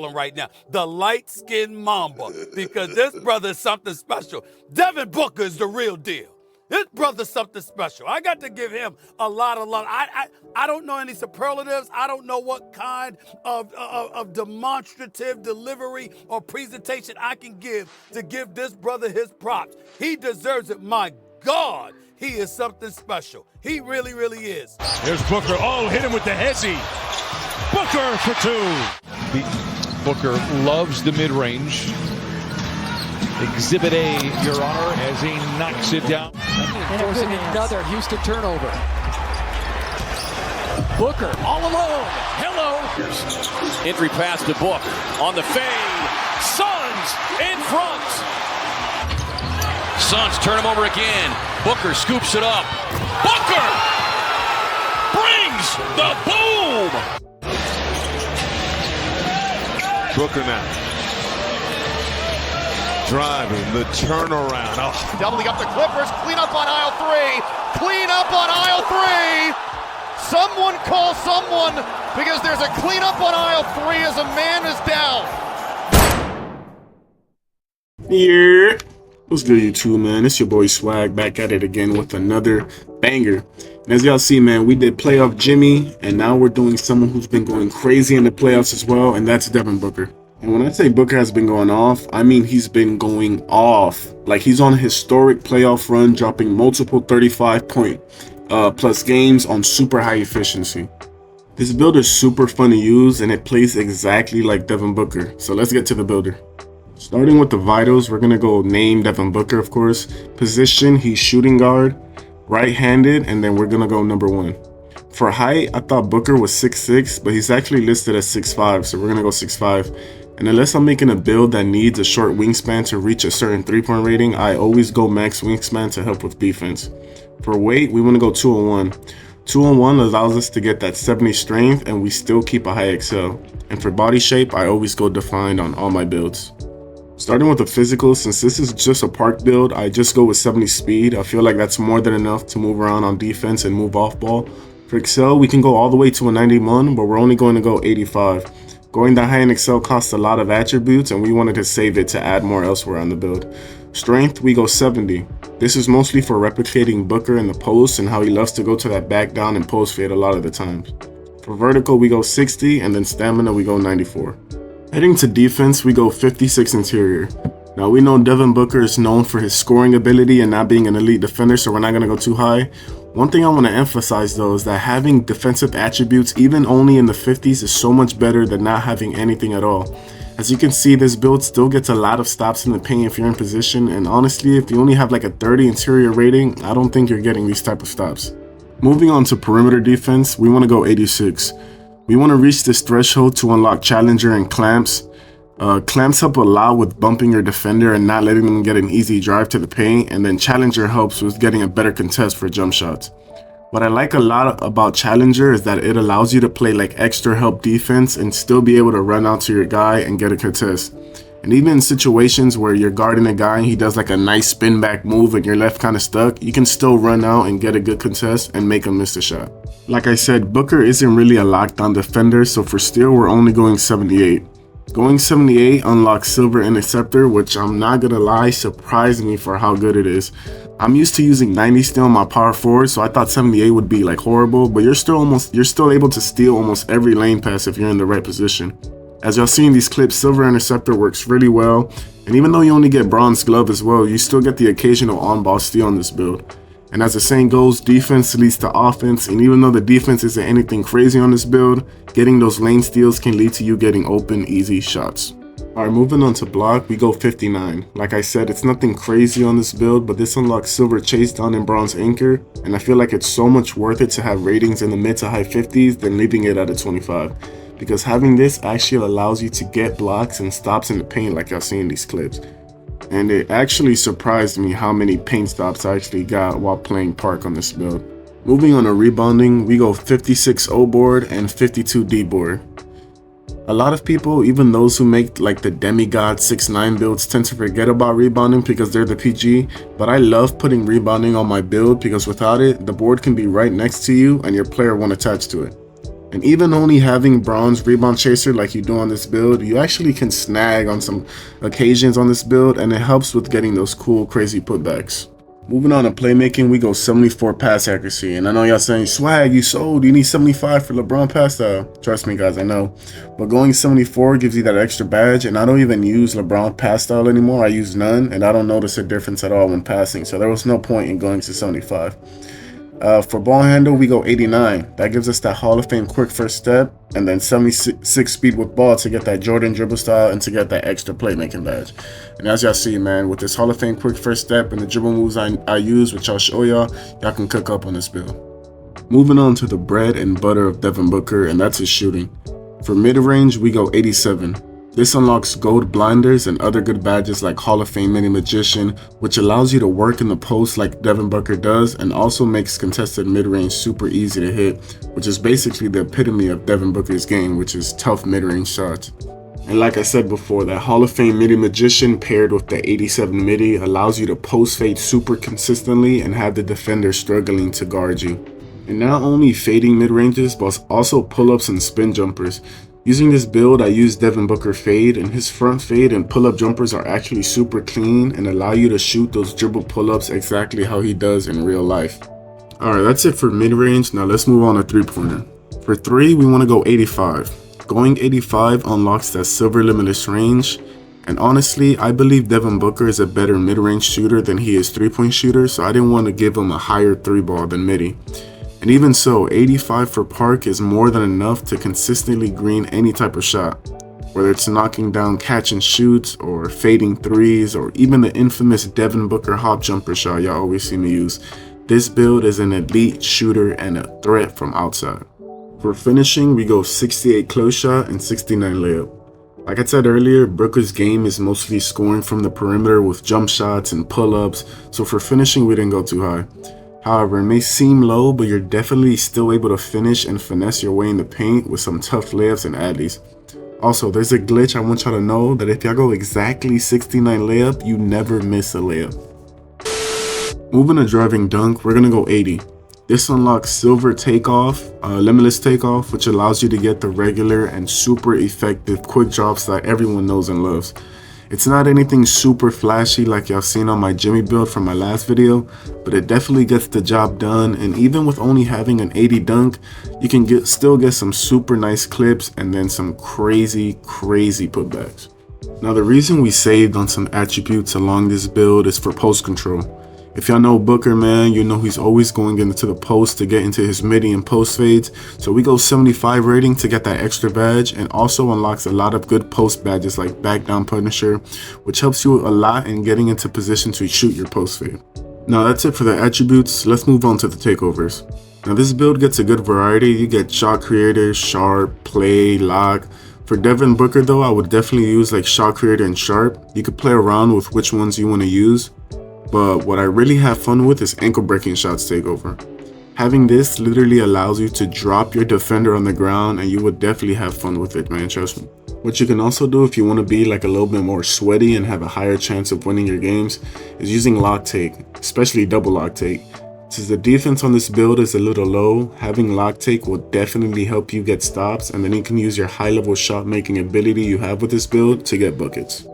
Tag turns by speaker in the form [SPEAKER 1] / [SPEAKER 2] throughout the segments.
[SPEAKER 1] right now, the light-skinned Mamba, because this brother is something special. Devin Booker is the real deal. This brother's something special. I got to give him a lot of love. I don't know any superlatives. I don't know what kind of demonstrative delivery or presentation I can give to give this brother his props. He deserves it. My God, he is something special. He really, really is.
[SPEAKER 2] There's Booker. Oh, hit him with the hezzy. Booker for two.
[SPEAKER 3] Booker loves the mid-range. Exhibit A, Your Honor, as he knocks it down.
[SPEAKER 4] Forcing another Houston turnover. Booker all alone. Hello.
[SPEAKER 5] Entry pass to Book on the fade. Suns in front. Suns turn him over again. Booker scoops it up. Booker brings the boom.
[SPEAKER 2] Booker now. Driving the turnaround. Oh.
[SPEAKER 6] Doubling up the Clippers. Clean up on aisle three. Clean up on aisle three. Someone call someone because there's a cleanup on aisle three as a man is down.
[SPEAKER 7] Yeah. What's good, YouTube, man? It's your boy Swag back at it again with another banger. And as y'all see, man, we did playoff Jimmy, and now we're doing someone who's been going crazy in the playoffs as well, and that's Devin Booker. And when I say Booker has been going off, I mean he's been going off. Like, he's on a historic playoff run, dropping multiple 35-point plus games on super high efficiency. This build is super fun to use, and it plays exactly like Devin Booker. So let's get to the builder. Starting with the vitals, we're gonna go name Devin Booker, of course. Position, he's shooting guard, right-handed, and then we're gonna go number 1. For height, I thought Booker was 6'6", but he's actually listed as 6'5", so we're gonna go 6'5". And unless I'm making a build that needs a short wingspan to reach a certain 3-point rating, I always go max wingspan to help with defense. For weight, we wanna go 201. 201 allows us to get that 70 strength, and we still keep a high excel. And for body shape, I always go defined on all my builds. Starting with the physical, since this is just a park build, I just go with 70 speed. I feel like that's more than enough to move around on defense and move off ball. For Excel, we can go all the way to a 91, but we're only going to go 85. Going that high in Excel costs a lot of attributes, and we wanted to save it to add more elsewhere on the build. Strength, we go 70. This is mostly for replicating Booker in the post and how he loves to go to that back down and post fade a lot of the times. For vertical, we go 60, and then stamina, we go 94. Heading to defense, we go 56 interior. Now, we know Devin Booker is known for his scoring ability and not being an elite defender, so we're not going to go too high. One thing I want to emphasize, though, is that having defensive attributes, even only in the 50s, is so much better than not having anything at all. As you can see, this build still gets a lot of stops in the paint if you're in position, and honestly, if you only have like a 30 interior rating, I don't think you're getting these type of stops. Moving on to perimeter defense, we want to go 86. We want to reach this threshold to unlock Challenger and Clamps. Clamps help a lot with bumping your defender and not letting them get an easy drive to the paint, and then Challenger helps with getting a better contest for jump shots. What I like a lot about Challenger is that it allows you to play like extra help defense and still be able to run out to your guy and get a contest. And even in situations where you're guarding a guy and he does like a nice spin back move and you're left kind of stuck, you can still run out and get a good contest and make him miss the shot. Like I said, Booker isn't really a lockdown defender, so for steal we're only going 78. Going 78 unlocks Silver Interceptor, which I'm not gonna lie, surprised me for how good it is. I'm used to using 90 steal on my power forward, so I thought 78 would be like horrible, but you're still able to steal almost every lane pass if you're in the right position. As y'all see in these clips, Silver Interceptor works really well, and even though you only get Bronze Glove as well, you still get the occasional on-ball steal on this build. And as the saying goes, defense leads to offense, and even though the defense isn't anything crazy on this build, getting those lane steals can lead to you getting open, easy shots. Alright, moving on to block, we go 59. Like I said, it's nothing crazy on this build, but this unlocks Silver Chase Down and Bronze Anchor, and I feel like it's so much worth it to have ratings in the mid to high 50s than leaving it at a 25. Because having this actually allows you to get blocks and stops in the paint like y'all see in these clips. And it actually surprised me how many paint stops I actually got while playing Park on this build. Moving on to rebounding, we go 56 O board and 52 D board. A lot of people, even those who make like the Demigod 6'9" builds, tend to forget about rebounding because they're the PG, but I love putting rebounding on my build because without it, the board can be right next to you and your player won't attach to it. And even only having bronze rebound chaser like you do on this build, you actually can snag on some occasions on this build, and it helps with getting those cool, crazy putbacks. Moving on to playmaking, we go 74 pass accuracy. And I know y'all saying, swag, you sold, you need 75 for LeBron pass style. Trust me guys, I know. But going 74 gives you that extra badge, and I don't even use LeBron pass style anymore. I use none, and I don't notice a difference at all when passing. So there was no point in going to 75. For ball handle, we go 89. That gives us that Hall of Fame quick first step, and then 76 speed with ball to get that Jordan dribble style and to get that extra playmaking badge. And as y'all see, man, with this Hall of Fame quick first step and the dribble moves I use, which I'll show y'all can cook up on this build. Moving on to the bread and butter of Devin Booker, and that's his shooting. For mid-range, we go 87. This unlocks gold blinders and other good badges like Hall of Fame Mini Magician, which allows you to work in the post like Devin Booker does, and also makes contested mid-range super easy to hit, which is basically the epitome of Devin Booker's game, which is tough mid-range shots. And like I said before, that Hall of Fame Mini Magician paired with the 87 midi allows you to post fade super consistently and have the defender struggling to guard you. And not only fading mid-ranges, but also pull-ups and spin jumpers. Using this build, I use Devin Booker fade, and his front fade and pull-up jumpers are actually super clean and allow you to shoot those dribble pull-ups exactly how he does in real life. Alright, that's it for mid-range. Now let's move on to three-pointer. For 3, we want to go 85. Going 85 unlocks that silver limitless range, and honestly, I believe Devin Booker is a better mid-range shooter than he is three-point shooter, so I didn't want to give him a higher 3-ball than midi. And even so, 85 for Park is more than enough to consistently green any type of shot. Whether it's knocking down catch and shoots, or fading threes, or even the infamous Devin Booker hop jumper shot y'all always see me use, this build is an elite shooter and a threat from outside. For finishing, we go 68 close shot and 69 layup. Like I said earlier, Booker's game is mostly scoring from the perimeter with jump shots and pull-ups, so for finishing we didn't go too high. However, it may seem low, but you're definitely still able to finish and finesse your way in the paint with some tough layups and addies. Also, there's a glitch I want y'all to know, that if y'all go exactly 69 layup, you never miss a layup. Moving to driving dunk, we're gonna go 80. This unlocks silver takeoff, limitless takeoff, which allows you to get the regular and super effective quick drops that everyone knows and loves. It's not anything super flashy like y'all seen on my Jimmy build from my last video, but it definitely gets the job done, and even with only having an 80 dunk, you can still get some super nice clips and then some crazy putbacks. Now the reason we saved on some attributes along this build is for post control. If y'all know Booker, man, you know he's always going into the post to get into his midi and post fades. So we go 75 rating to get that extra badge, and also unlocks a lot of good post badges like back down punisher, which helps you a lot in getting into position to shoot your post fade. Now that's it for the attributes. Let's move on to the takeovers. Now this build gets a good variety. You get shot creator, sharp, play, lock. For Devin Booker though, I would definitely use like shot creator and sharp. You could play around with which ones you want to use. But what I really have fun with is ankle breaking shots takeover. Having this literally allows you to drop your defender on the ground, and you would definitely have fun with it, man, trust me. What you can also do if you want to be like a little bit more sweaty and have a higher chance of winning your games is using lock take, especially double lock take. Since the defense on this build is a little low, having lock take will definitely help you get stops, and then you can use your high level shot making ability you have with this build to get buckets.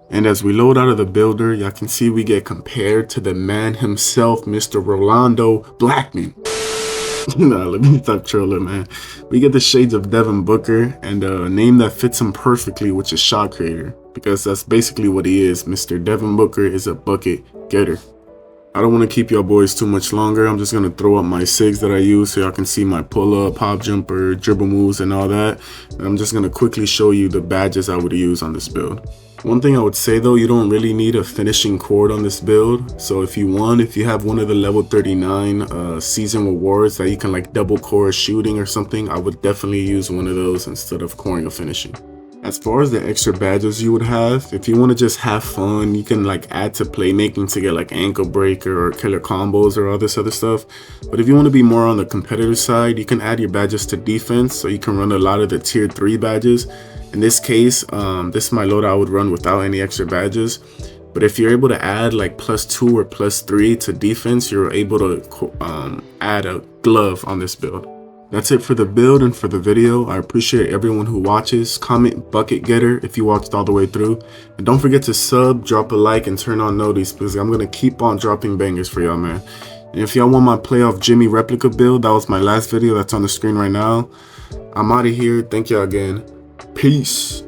[SPEAKER 7] And as we load out of the builder, y'all can see we get compared to the man himself, Mr. Rolando Blackman. Nah, let me stop trolling, man. We get the shades of Devin Booker and a name that fits him perfectly, which is shot creator, because that's basically what he is. Mr. Devin Booker is a bucket getter. I don't want to keep y'all boys too much longer. I'm just going to throw up my SIGs that I use so y'all can see my pull-up, hop jumper, dribble moves, and all that. And I'm just going to quickly show you the badges I would use on this build. One thing I would say though, you don't really need a finishing cord on this build. So if you have one of the level 39 season rewards that you can like double core shooting or something, I would definitely use one of those instead of coring a finishing. As far as the extra badges you would have, if you want to just have fun, you can like add to playmaking to get like ankle breaker or killer combos or all this other stuff. But if you want to be more on the competitive side, you can add your badges to defense, so you can run a lot of the tier 3 badges. In this case, this is my loadout I would run without any extra badges. But if you're able to add like +2 or +3 to defense, you're able to add a glove on this build. That's it for the build and for the video. I appreciate everyone who watches. Comment bucket getter if you watched all the way through. And don't forget to sub, drop a like, and turn on notice because I'm going to keep on dropping bangers for y'all, man. And if y'all want my playoff Jimmy replica build, that was my last video that's on the screen right now. I'm out of here. Thank y'all again. Peace.